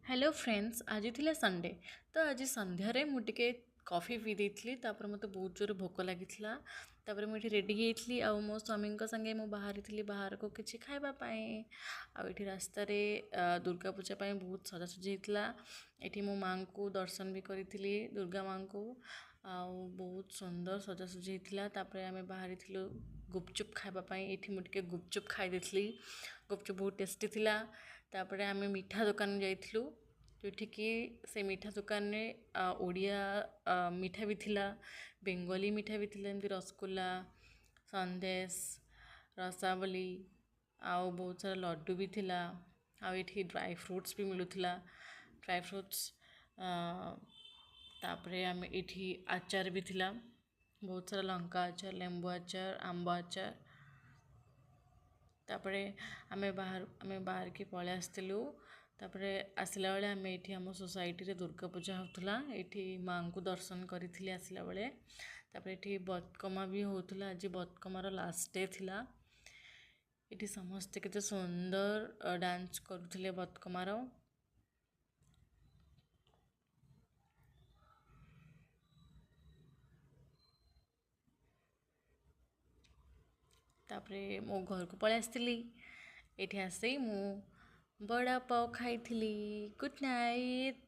Hello friends आज थिला Sunday तो आज संध्यारे मु टिके कॉफी पी देइथली तापर मते बहुत जोर भोक लागिथला तापर मु रेडी हेइथली आ मो स्वामी संगे मु बाहर थी बाहर को किछि खाइबा पाए आ एठी रास्ता रे दुर्गा पूजा पाए बहुत सजासजी हेइथला एठी मो मां को दर्शन भी करिथली दुर्गा मां को आ बहुत सुंदर सजासजी हेइथला तापर आमे बाहर थिलु गुपचुप खाइबा पाए एठी मु टिके गुपचुप खाइ देइथली गुपचुप बहुत टेस्टी थिला तापर आमे मीठा दुकान जाइथलु जोठिकी से मीठा दुकान रे ओडिया मीठा भी थिला बेंगली मीठा भी थिला एमती रसगुल्ला संदेश रसावली आउ बहुत सारा लड्डू भी थिला आउ एठी ड्राई फ्रूट्स भी मिलुथिला ड्राई फ्रूट्स तापरे आमे एठी आचार भी थिला बहुत सारा लंका आचार लेंबू आचार आंब आचार तापरे आमे बाहर के पळे आस्तिलु तापरे आसला बेले आमे एठी हम सोसाइटी रे दुर्गा पूजा होतला एठी मां को दर्शन करिथिले आसला बेले तापरे एठी बतकमा भी होतला आज बतकमार लास्ट डे थिला एठी समस्त केते सुंदर डांस करुथिले बतकमार तापरे मो घर को पळे आस्तिली एठी आसे मु बड़ा पाव खाइथिली गुड नाइट।